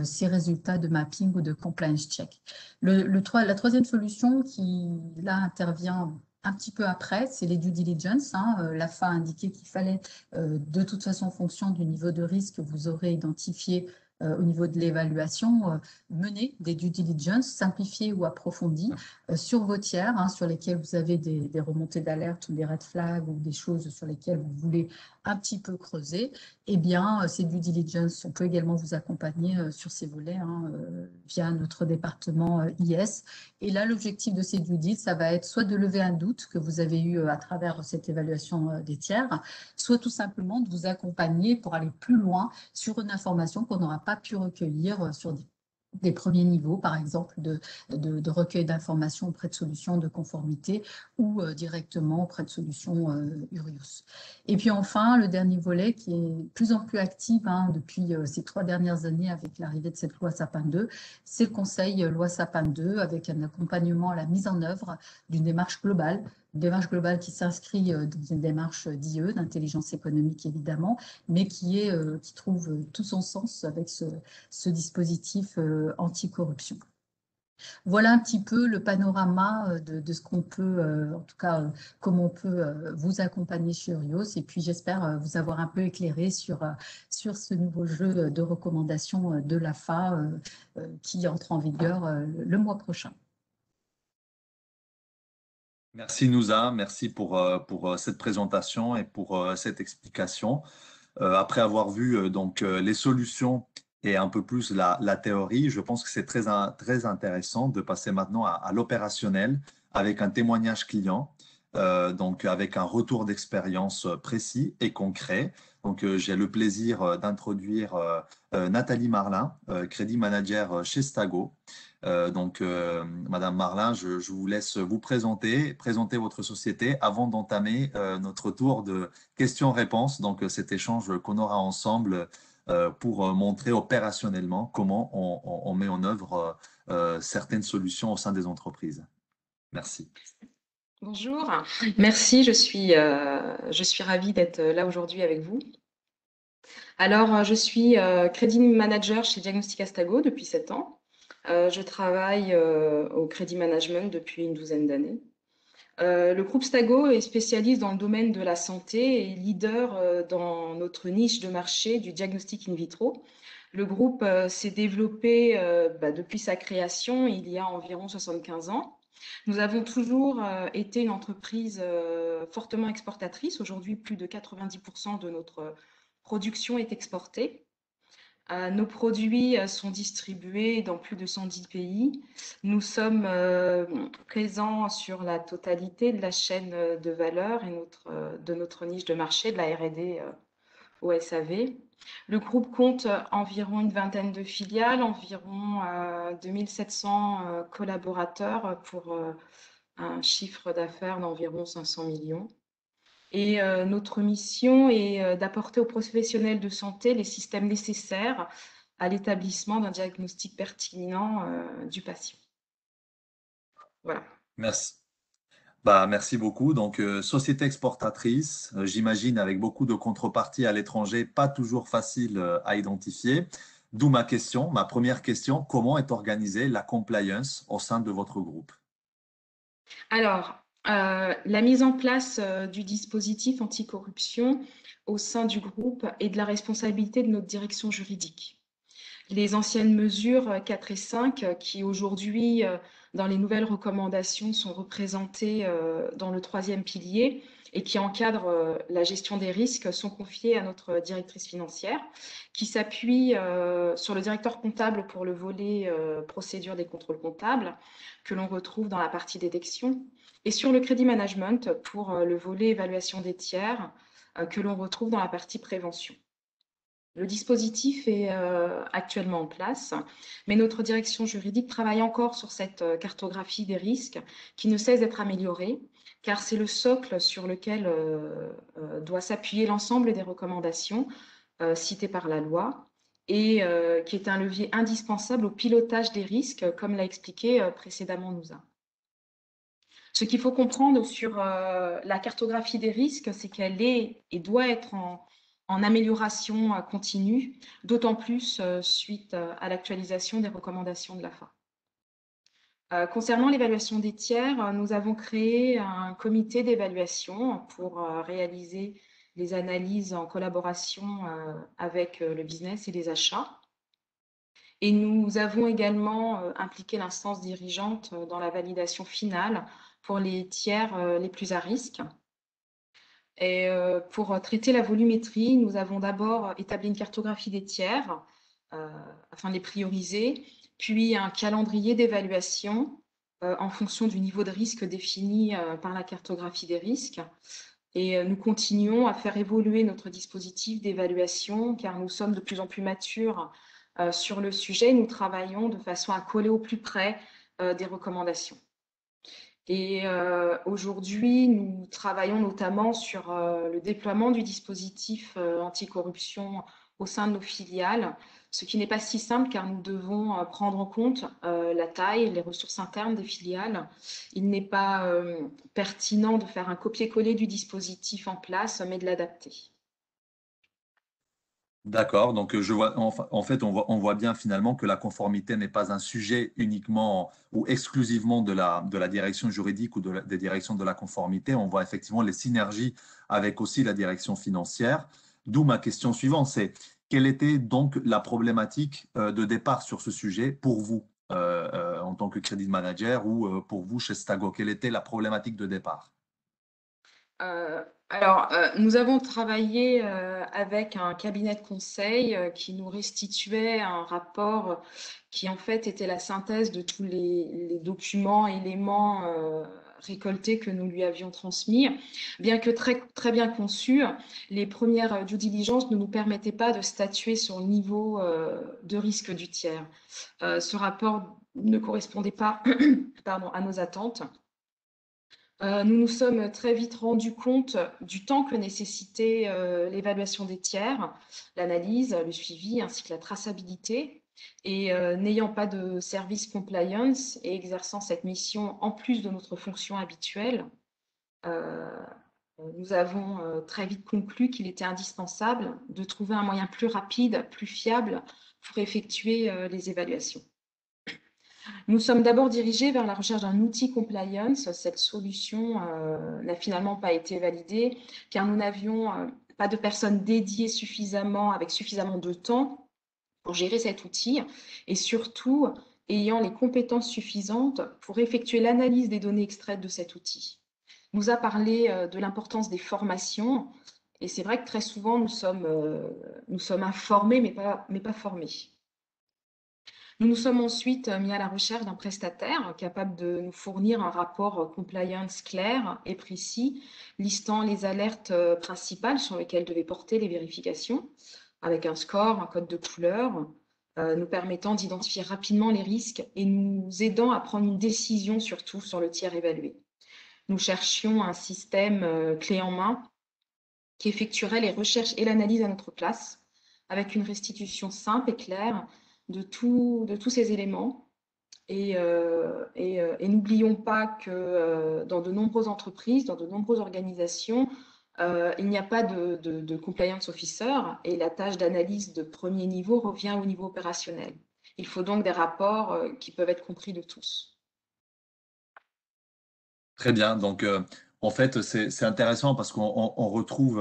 ces résultats de mapping ou de compliance check. La troisième solution qui, là, intervient un petit peu après, c'est les due diligence. L'AFA a indiqué qu'il fallait, de toute façon, en fonction du niveau de risque que vous aurez identifié au niveau de l'évaluation, mener des due diligence simplifiées ou approfondies sur vos tiers, sur lesquels vous avez des remontées d'alerte ou des red flags ou des choses sur lesquelles vous voulez un petit peu creuser. Eh bien, ces due diligence, on peut également vous accompagner sur ces volets via notre département IS. Et là, l'objectif de ces due diligence, ça va être soit de lever un doute que vous avez eu à travers cette évaluation des tiers, soit tout simplement de vous accompagner pour aller plus loin sur une information qu'on n'aura pas pu recueillir sur des premiers niveaux, par exemple, de recueil d'informations auprès de solutions de conformité ou directement auprès de solutions Eurios. Et puis enfin, le dernier volet qui est de plus en plus actif depuis ces 3 dernières années avec l'arrivée de cette loi Sapin 2, c'est le conseil loi Sapin 2 avec un accompagnement à la mise en œuvre d'une démarche globale qui s'inscrit dans une démarche d'IE, d'intelligence économique évidemment, mais qui trouve tout son sens avec ce dispositif anticorruption. Voilà un petit peu le panorama de ce qu'on peut, en tout cas, comment on peut vous accompagner chez Eurios. Et puis, j'espère vous avoir un peu éclairé sur ce nouveau jeu de recommandations de l'AFA qui entre en vigueur le mois prochain. Merci Nouza, merci pour cette présentation et pour cette explication. Après avoir vu donc les solutions et un peu plus la théorie, je pense que c'est très intéressant de passer maintenant à l'opérationnel avec un témoignage client. donc avec un retour d'expérience précis et concret. Donc, j'ai le plaisir d'introduire Nathalie Marlin, Crédit Manager chez Stago. Madame Marlin, je vous laisse vous présenter votre société avant d'entamer notre tour de questions-réponses. Donc, cet échange qu'on aura ensemble pour montrer opérationnellement comment on met en œuvre certaines solutions au sein des entreprises. Merci. Bonjour, merci, je suis ravie d'être là aujourd'hui avec vous. Alors, je suis Crédit Manager chez Diagnostic Astago depuis 7 ans. Je travaille au Crédit Management depuis une douzaine d'années. Le groupe Stago est spécialiste dans le domaine de la santé et leader dans notre niche de marché du diagnostic in vitro. Le groupe s'est développé depuis sa création il y a environ 75 ans. Nous avons toujours été une entreprise fortement exportatrice. Aujourd'hui, plus de 90% de notre production est exportée. Nos produits sont distribués dans plus de 110 pays. Nous sommes présents sur la totalité de la chaîne de valeur et de notre niche de marché, de la R&D au SAV. Le groupe compte environ une vingtaine de filiales, environ 2700 collaborateurs pour un chiffre d'affaires d'environ 500 millions. Et notre mission est d'apporter aux professionnels de santé les systèmes nécessaires à l'établissement d'un diagnostic pertinent du patient. Voilà. Merci. Merci beaucoup. Donc, société exportatrice, j'imagine avec beaucoup de contreparties à l'étranger, pas toujours facile à identifier. D'où ma première question, comment est organisée la compliance au sein de votre groupe? Alors, la mise en place du dispositif anticorruption au sein du groupe est de la responsabilité de notre direction juridique. Les anciennes mesures 4 et 5, qui aujourd'hui, dans les nouvelles recommandations, sont représentées dans le troisième pilier et qui encadrent la gestion des risques, sont confiées à notre directrice financière, qui s'appuie sur le directeur comptable pour le volet procédure des contrôles comptables, que l'on retrouve dans la partie détection, et sur le crédit management pour le volet évaluation des tiers, que l'on retrouve dans la partie prévention. Le dispositif est actuellement en place, mais notre direction juridique travaille encore sur cette cartographie des risques qui ne cesse d'être améliorée, car c'est le socle sur lequel doit s'appuyer l'ensemble des recommandations citées par la loi et qui est un levier indispensable au pilotage des risques, comme l'a expliqué précédemment Nouza. Ce qu'il faut comprendre sur la cartographie des risques, c'est qu'elle est et doit être en amélioration continue, d'autant plus suite à l'actualisation des recommandations de l'AFA. Concernant l'évaluation des tiers, nous avons créé un comité d'évaluation pour réaliser les analyses en collaboration avec le business et les achats. Et nous avons également impliqué l'instance dirigeante dans la validation finale pour les tiers les plus à risque. Et pour traiter la volumétrie, nous avons d'abord établi une cartographie des tiers afin de les prioriser, puis un calendrier d'évaluation en fonction du niveau de risque défini par la cartographie des risques. Et nous continuons à faire évoluer notre dispositif d'évaluation car nous sommes de plus en plus matures sur le sujet. Nous travaillons de façon à coller au plus près des recommandations. Et aujourd'hui, nous travaillons notamment sur le déploiement du dispositif anticorruption au sein de nos filiales, ce qui n'est pas si simple car nous devons prendre en compte la taille, les ressources internes des filiales. Il n'est pas pertinent de faire un copier-coller du dispositif en place, mais de l'adapter. D'accord, donc je vois, en fait, on voit bien finalement que la conformité n'est pas un sujet uniquement ou exclusivement de la direction juridique ou des directions de la conformité. On voit effectivement les synergies avec aussi la direction financière. D'où ma question suivante, c'est quelle était donc la problématique de départ sur ce sujet pour vous en tant que crédit manager ou pour vous chez Stago? Quelle était la problématique de départ? Nous avons travaillé avec un cabinet de conseil qui nous restituait un rapport qui en fait était la synthèse de tous les documents, éléments récoltés que nous lui avions transmis. Bien que très bien conçus, les premières due diligence ne nous permettaient pas de statuer sur le niveau de risque du tiers. Ce rapport ne correspondait pas pardon, à nos attentes. Nous nous sommes très vite rendus compte du temps que nécessitait l'évaluation des tiers, l'analyse, le suivi ainsi que la traçabilité. Et n'ayant pas de service compliance et exerçant cette mission en plus de notre fonction habituelle, nous avons très vite conclu qu'il était indispensable de trouver un moyen plus rapide, plus fiable pour effectuer les évaluations. Nous sommes d'abord dirigés vers la recherche d'un outil compliance. Cette solution n'a finalement pas été validée car nous n'avions pas de personnes dédiées avec suffisamment de temps pour gérer cet outil et surtout ayant les compétences suffisantes pour effectuer l'analyse des données extraites de cet outil. On nous a parlé de l'importance des formations et c'est vrai que très souvent nous sommes informés mais pas formés. Nous nous sommes ensuite mis à la recherche d'un prestataire capable de nous fournir un rapport compliance clair et précis, listant les alertes principales sur lesquelles devaient porter les vérifications, avec un score, un code de couleur, nous permettant d'identifier rapidement les risques et nous aidant à prendre une décision surtout sur le tiers évalué. Nous cherchions un système clé en main qui effectuerait les recherches et l'analyse à notre place, avec une restitution simple et claire de tous ces éléments. Et n'oublions pas que dans de nombreuses entreprises, dans de nombreuses organisations, il n'y a pas de compliance officer et la tâche d'analyse de premier niveau revient au niveau opérationnel. Il faut donc des rapports qui peuvent être compris de tous. Très bien. Donc, en fait, c'est intéressant parce qu'on retrouve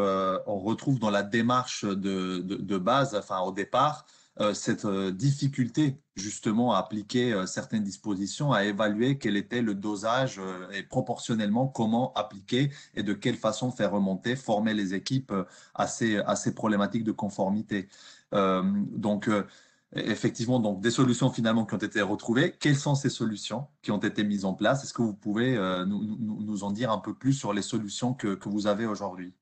dans la démarche de base, enfin au départ, cette difficulté justement à appliquer certaines dispositions, à évaluer quel était le dosage et proportionnellement comment appliquer et de quelle façon faire remonter, former les équipes à ces problématiques de conformité. Donc, effectivement, donc des solutions finalement qui ont été retrouvées. Quelles sont ces solutions qui ont été mises en place? Est-ce que vous pouvez nous en dire un peu plus sur les solutions que vous avez aujourd'hui?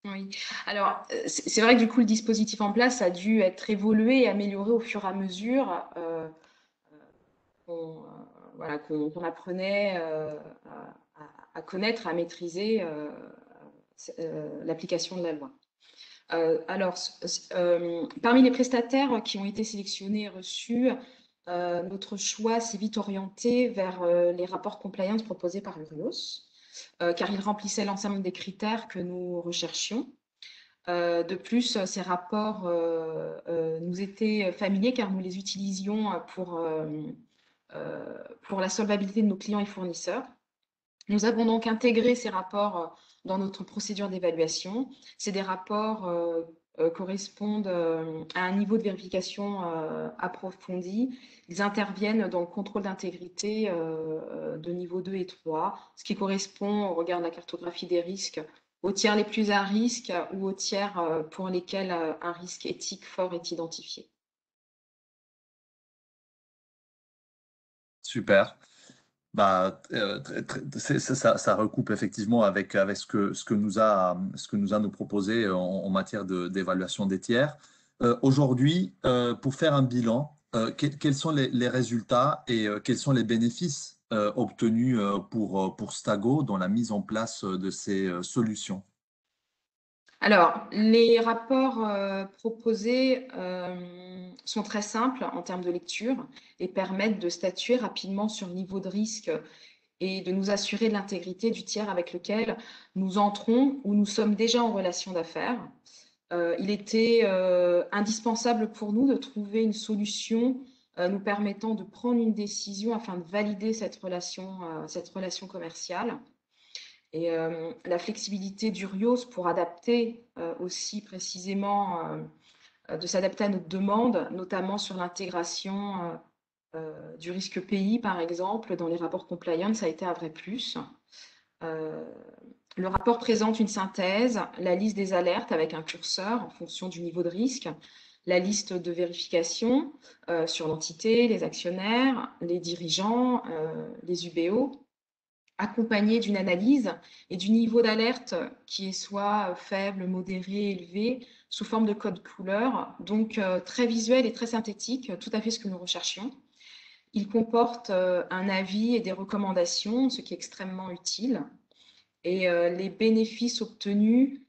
Oui, alors c'est vrai que du coup le dispositif en place a dû être évolué et amélioré au fur et à mesure qu'on voilà, qu'on apprenait à connaître, à maîtriser l'application de la loi. Alors, parmi les prestataires qui ont été sélectionnés et reçus, notre choix s'est vite orienté vers les rapports compliance proposés par Urios, car ils remplissaient l'ensemble des critères que nous recherchions. De plus, ces rapports nous étaient familiers car nous les utilisions pour la solvabilité de nos clients et fournisseurs. Nous avons donc intégré ces rapports dans notre procédure d'évaluation. C'est des rapports correspondent à un niveau de vérification approfondi. Ils interviennent dans le contrôle d'intégrité de niveau 2 et 3, ce qui correspond au regard de la cartographie des risques aux tiers les plus à risque ou aux tiers pour lesquels un risque éthique fort est identifié. Super. Bah, ça recoupe effectivement avec ce que nous a nous proposé en matière d'évaluation des tiers. Aujourd'hui, pour faire un bilan, quels sont les résultats et quels sont les bénéfices obtenus pour Stago dans la mise en place de ces solutions? Alors, les rapports proposés sont très simples en termes de lecture et permettent de statuer rapidement sur le niveau de risque et de nous assurer de l'intégrité du tiers avec lequel nous entrons ou nous sommes déjà en relation d'affaires. Il était indispensable pour nous de trouver une solution nous permettant de prendre une décision afin de valider cette relation commerciale. Et la flexibilité d'Urios pour adapter aussi précisément, de s'adapter à notre demande, notamment sur l'intégration du risque pays, par exemple, dans les rapports compliance, ça a été un vrai plus. Le rapport présente une synthèse, la liste des alertes avec un curseur en fonction du niveau de risque, la liste de vérification sur l'entité, les actionnaires, les dirigeants, les UBO, accompagné d'une analyse et du niveau d'alerte qui est soit faible, modéré, élevé, sous forme de code couleur, donc très visuel et très synthétique, tout à fait ce que nous recherchions. Il comporte un avis et des recommandations, ce qui est extrêmement utile. Et les bénéfices obtenus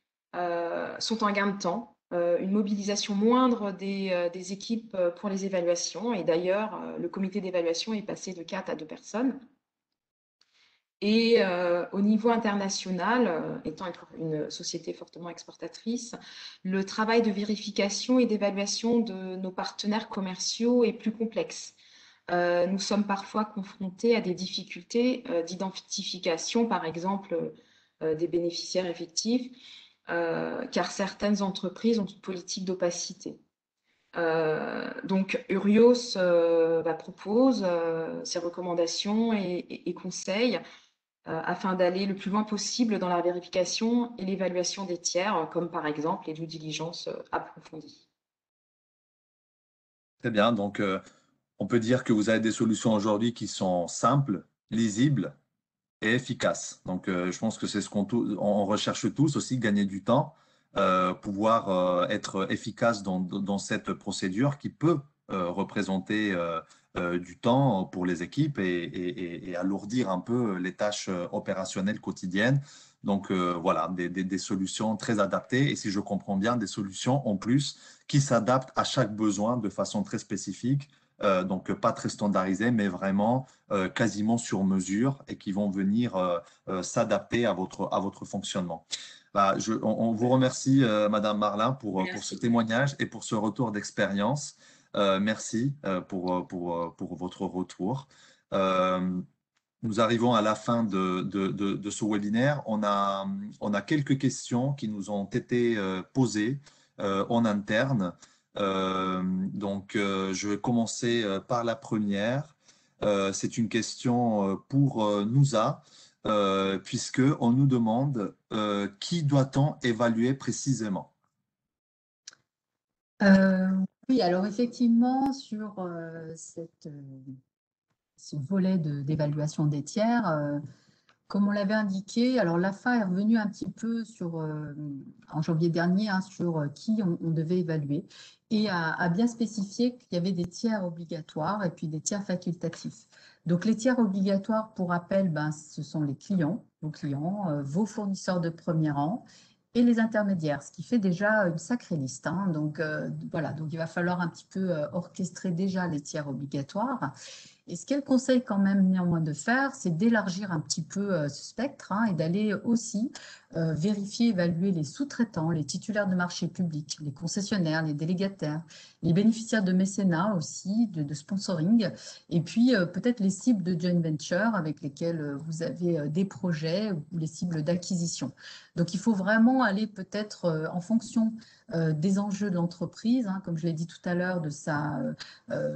sont un gain de temps, une mobilisation moindre des équipes pour les évaluations. Et d'ailleurs, le comité d'évaluation est passé de 4 à 2 personnes. Et au niveau international, étant une société fortement exportatrice, le travail de vérification et d'évaluation de nos partenaires commerciaux est plus complexe. Nous sommes parfois confrontés à des difficultés d'identification, par exemple, des bénéficiaires effectifs, car certaines entreprises ont une politique d'opacité. Donc, Urios propose ses recommandations et conseils afin d'aller le plus loin possible dans la vérification et l'évaluation des tiers, comme par exemple les due diligence approfondies. Très bien. Donc, on peut dire que vous avez des solutions aujourd'hui qui sont simples, lisibles et efficaces. Donc, je pense que c'est ce on recherche tous aussi, gagner du temps, pouvoir être efficace dans cette procédure qui peut représenter du temps pour les équipes et alourdir un peu les tâches opérationnelles quotidiennes. Donc, voilà, des solutions très adaptées et si je comprends bien, des solutions en plus qui s'adaptent à chaque besoin de façon très spécifique. Donc, pas très standardisées, mais vraiment quasiment sur mesure et qui vont venir s'adapter à votre fonctionnement. Bah, on vous remercie, Madame Marlin, pour ce Merci. témoignage et pour ce retour d'expérience. Merci pour votre retour. Euh, Nous arrivons à la fin de ce webinaire. On a quelques questions qui nous ont été posées en interne. Donc, je vais commencer par la première. C'est une question pour Nouza, puisque on nous demande qui doit-on évaluer précisément? Euh, oui, alors effectivement, sur ce volet d'évaluation des tiers, comme on l'avait indiqué, alors l'AFA est revenu un petit peu en janvier dernier sur qui on devait évaluer et a bien spécifié qu'il y avait des tiers obligatoires et puis des tiers facultatifs. Donc les tiers obligatoires, pour rappel, ce sont les clients, vos fournisseurs de premier rang et les intermédiaires, ce qui fait déjà une sacrée liste. Donc voilà, donc il va falloir un petit peu orchestrer déjà les tiers obligatoires. Et ce qu'elle conseille quand même néanmoins de faire, c'est d'élargir un petit peu ce spectre et d'aller aussi vérifier, évaluer les sous-traitants, les titulaires de marché public, les concessionnaires, les délégataires, les bénéficiaires de mécénat aussi, de sponsoring, et puis peut-être les cibles de joint venture avec lesquelles vous avez des projets ou les cibles d'acquisition. Donc il faut vraiment aller peut-être en fonction des enjeux de l'entreprise, comme je l'ai dit tout à l'heure, de sa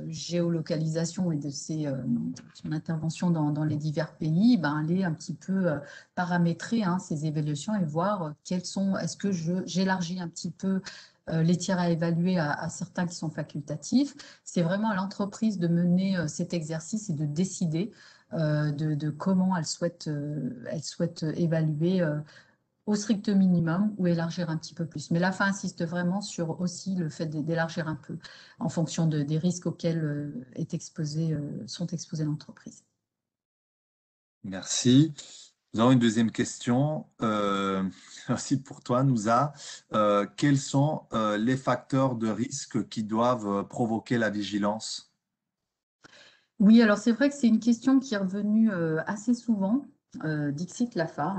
géolocalisation et de son intervention dans les divers pays, aller un petit peu paramétrer ces évaluations et voir est-ce que j'élargis un petit peu les tiers à évaluer à certains qui sont facultatifs. C'est vraiment à l'entreprise de mener cet exercice et de décider de comment elle souhaite évaluer au strict minimum ou élargir un petit peu plus. Mais l'AFA insiste vraiment sur aussi le fait d'élargir un peu en fonction des risques auxquels sont exposées l'entreprise. Merci. Nous avons une deuxième question. Aussi pour toi, Nouza. Quels sont les facteurs de risque qui doivent provoquer la vigilance? Oui, alors c'est vrai que c'est une question qui est revenue assez souvent. Dixit Lafa,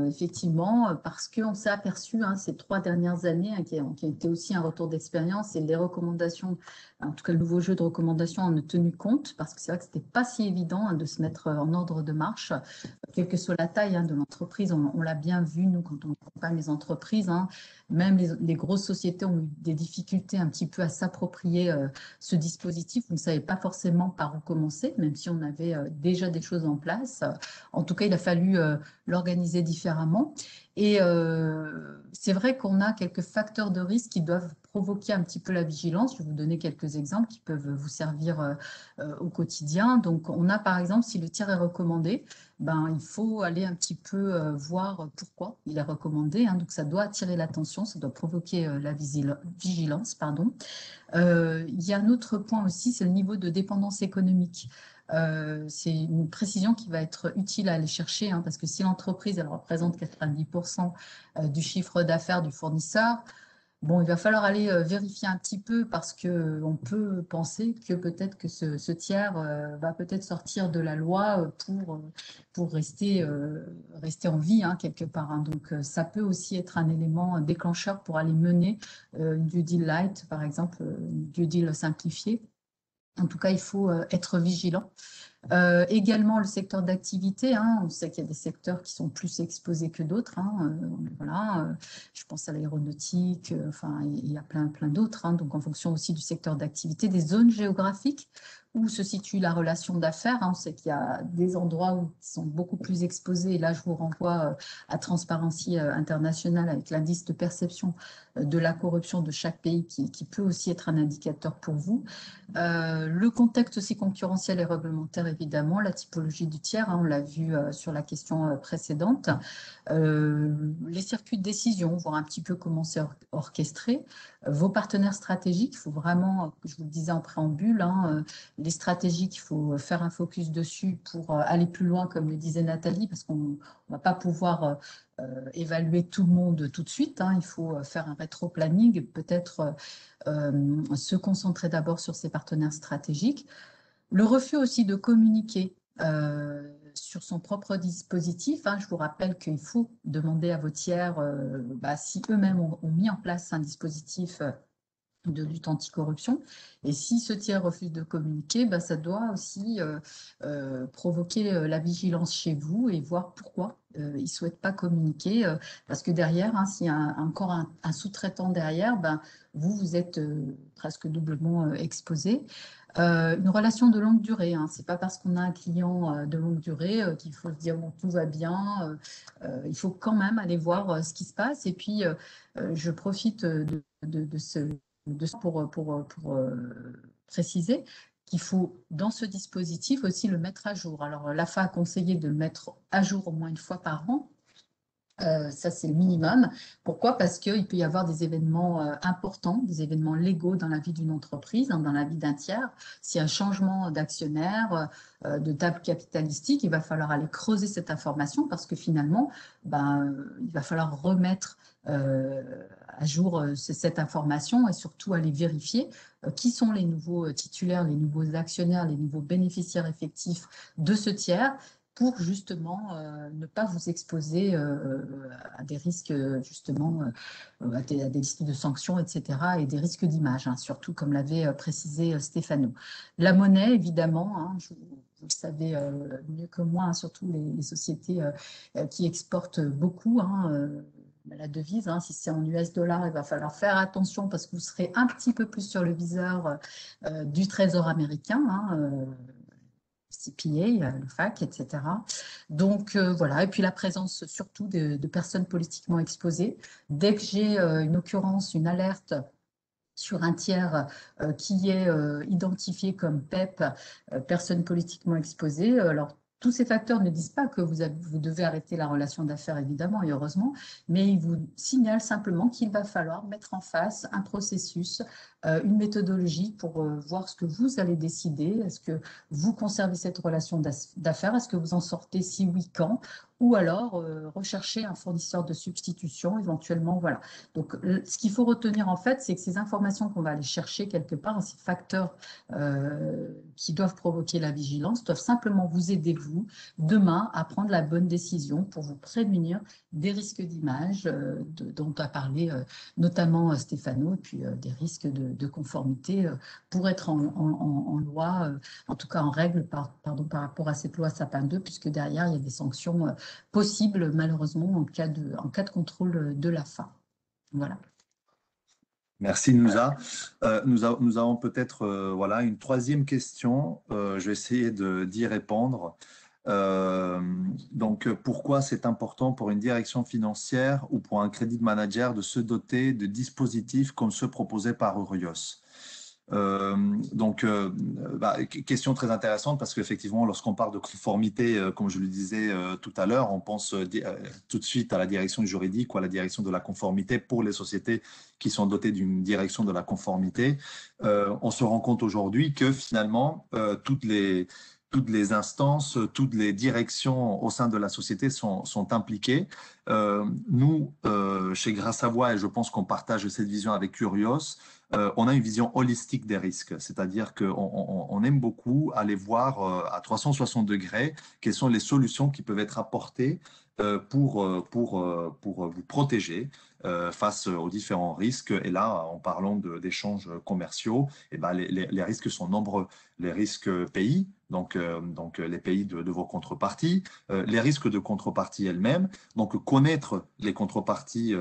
effectivement, parce qu'on s'est aperçu ces 3 dernières années, qui a été aussi un retour d'expérience et les recommandations, en tout cas le nouveau jeu de recommandations en a tenu compte, parce que c'est vrai que ce n'était pas si évident de se mettre en ordre de marche, quelle que soit la taille de l'entreprise. On l'a bien vu, nous, quand on accompagne les entreprises, même les grosses sociétés ont eu des difficultés un petit peu à s'approprier ce dispositif. On ne savait pas forcément par où commencer, même si on avait déjà des choses en place. En tout cas, il a fallu l'organiser différemment. Et c'est vrai qu'on a quelques facteurs de risque qui doivent provoquer un petit peu la vigilance. Je vais vous donner quelques exemples qui peuvent vous servir au quotidien. Donc, on a par exemple, si le tiers est recommandé, ben, il faut aller un petit peu voir pourquoi il est recommandé, hein. Donc, ça doit attirer l'attention, ça doit provoquer la vigilance, pardon. Il y a un autre point aussi, c'est le niveau de dépendance économique. C'est une précision qui va être utile à aller chercher, hein, parce que si l'entreprise elle représente 90% du chiffre d'affaires du fournisseur, bon, il va falloir aller vérifier un petit peu parce que on peut penser que peut-être que ce tiers va peut-être sortir de la loi pour rester en vie, hein, quelque part, hein. Donc, ça peut aussi être un élément déclencheur pour aller mener une due deal light, par exemple, une due deal simplifiée. En tout cas, il faut être vigilant. Également, le secteur d'activité, hein, on sait qu'il y a des secteurs qui sont plus exposés que d'autres, hein, voilà, je pense à l'aéronautique, enfin, il y a plein d'autres, hein, donc en fonction aussi du secteur d'activité, des zones géographiques où se situe la relation d'affaires, hein, on sait qu'il y a des endroits où ils sont beaucoup plus exposés, et là je vous renvoie à Transparency International avec l'indice de perception de la corruption de chaque pays qui peut aussi être un indicateur pour vous. Le contexte aussi concurrentiel et réglementaire, évidemment, la typologie du tiers, hein, on l'a vu sur la question précédente, les circuits de décision, voir un petit peu comment c'est orchestré, vos partenaires stratégiques, il faut vraiment, je vous le disais en préambule, hein, les stratégiques, il faut faire un focus dessus pour aller plus loin, comme le disait Nathalie, parce qu'on ne va pas pouvoir évaluer tout le monde tout de suite, hein, il faut faire un rétro-planning, peut-être se concentrer d'abord sur ses partenaires stratégiques. Le refus aussi de communiquer sur son propre dispositif, hein, je vous rappelle qu'il faut demander à vos tiers si eux-mêmes ont mis en place un dispositif de lutte anticorruption. Et si ce tiers refuse de communiquer, ça doit aussi provoquer la vigilance chez vous et voir pourquoi il ne souhaite pas communiquer. Parce que derrière, hein, s'il y a encore un sous-traitant derrière, vous êtes presque doublement exposé. Une relation de longue durée, hein. Ce n'est pas parce qu'on a un client de longue durée qu'il faut se dire bon, tout va bien. Il faut quand même aller voir ce qui se passe. Et puis, je profite de ça pour préciser qu'il faut, dans ce dispositif, aussi le mettre à jour. Alors, l'AFA a conseillé de le mettre à jour au moins une fois par an. Ça, c'est le minimum. Pourquoi? Parce qu'il peut y avoir des événements importants, des événements légaux dans la vie d'une entreprise, hein, dans la vie d'un tiers. S'il y a un changement d'actionnaire, de table capitalistique, il va falloir aller creuser cette information parce que finalement, il va falloir remettre à jour cette information et surtout aller vérifier qui sont les nouveaux titulaires, les nouveaux actionnaires, les nouveaux bénéficiaires effectifs de ce tiers, pour justement ne pas vous exposer à des risques, justement, à des listes de sanctions, etc., et des risques d'image, hein, surtout comme l'avait précisé Stéphano. La monnaie, évidemment, hein, vous le savez mieux que moi, hein, surtout les sociétés qui exportent beaucoup, hein, la devise, hein, si c'est en US dollars, il va falloir faire attention parce que vous serez un petit peu plus sur le viseur du Trésor américain, hein, CPA, le FAC, etc. Donc, voilà. Et puis, la présence surtout de personnes politiquement exposées. Dès que j'ai une occurrence, une alerte sur un tiers qui est identifié comme PEP, personne politiquement exposée, alors tous ces facteurs ne disent pas que vous devez arrêter la relation d'affaires, évidemment, et heureusement, mais ils vous signalent simplement qu'il va falloir mettre en face un processus, une méthodologie pour voir ce que vous allez décider. Est-ce que vous conservez cette relation d'affaires? Est-ce que vous en sortez? Si oui, quand? Ou alors rechercher un fournisseur de substitution, éventuellement, voilà. Donc, ce qu'il faut retenir, en fait, c'est que ces informations qu'on va aller chercher quelque part, ces facteurs qui doivent provoquer la vigilance, doivent simplement vous aider, vous, demain, à prendre la bonne décision pour vous prémunir des risques d'image dont a parlé notamment Stéphano, et puis des risques de conformité pour être en loi, en tout cas en règle, par rapport à cette loi Sapin 2, puisque derrière, il y a des sanctions possibles, malheureusement, en cas de contrôle de l'AFA. Voilà. Merci, Nouza. Nous avons peut-être voilà, une troisième question. Je vais essayer d'y répondre. Donc, pourquoi c'est important pour une direction financière ou pour un credit manager de se doter de dispositifs comme ceux proposés par Eurios? Question très intéressante parce qu'effectivement, lorsqu'on parle de conformité, comme je le disais tout à l'heure, on pense tout de suite à la direction juridique ou à la direction de la conformité pour les sociétés qui sont dotées d'une direction de la conformité. On se rend compte aujourd'hui que finalement, toutes les instances, toutes les directions au sein de la société sont impliquées. Nous, chez Grâce à Voix, et je pense qu'on partage cette vision avec Curios, on a une vision holistique des risques, c'est-à-dire qu'on aime beaucoup aller voir à 360 degrés quelles sont les solutions qui peuvent être apportées pour vous protéger face aux différents risques. Et là, en parlant d'échanges commerciaux, eh ben, les risques sont nombreux. Les risques pays, donc les pays de vos contreparties, les risques de contrepartie elles-mêmes, donc connaître les contreparties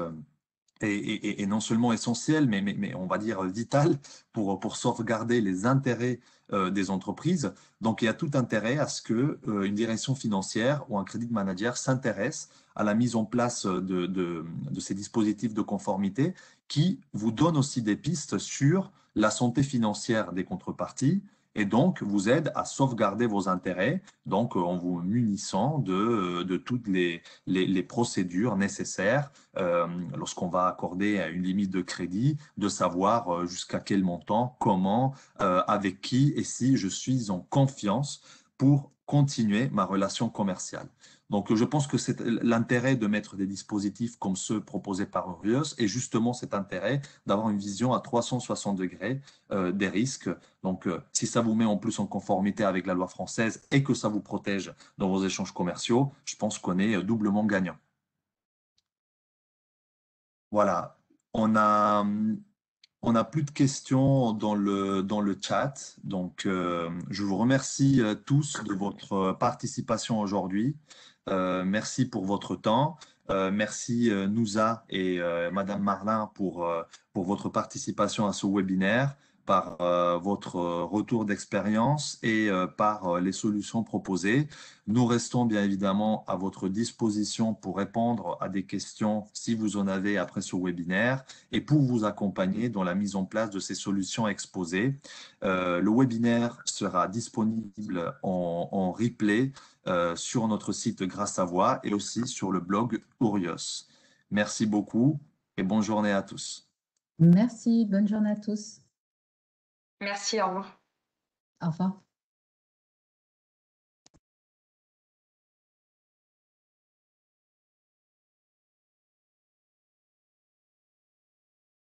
est non seulement essentiel, mais on va dire vital pour sauvegarder les intérêts des entreprises. Donc, il y a tout intérêt à ce que une direction financière ou un credit manager s'intéresse à la mise en place de ces dispositifs de conformité qui vous donnent aussi des pistes sur la santé financière des contreparties et donc vous aide à sauvegarder vos intérêts, donc en vous munissant de toutes les procédures nécessaires lorsqu'on va accorder une limite de crédit, de savoir jusqu'à quel montant, comment, avec qui et si je suis en confiance pour continuer ma relation commerciale. Donc, je pense que c'est l'intérêt de mettre des dispositifs comme ceux proposés par Urios et justement cet intérêt d'avoir une vision à 360 degrés des risques. Donc, si ça vous met en plus en conformité avec la loi française et que ça vous protège dans vos échanges commerciaux, je pense qu'on est doublement gagnant. Voilà, on a, on n'a plus de questions dans le chat, donc je vous remercie tous de votre participation aujourd'hui. Merci pour votre temps. Merci Nouza et Madame Marlin pour votre participation à ce webinaire, par votre retour d'expérience et par les solutions proposées. Nous restons bien évidemment à votre disposition pour répondre à des questions si vous en avez après ce webinaire et pour vous accompagner dans la mise en place de ces solutions exposées. Le webinaire sera disponible en replay sur notre site Grâce à Voix et aussi sur le blog Urios. Merci beaucoup et bonne journée à tous. Merci, bonne journée à tous. Merci, au revoir. Au revoir.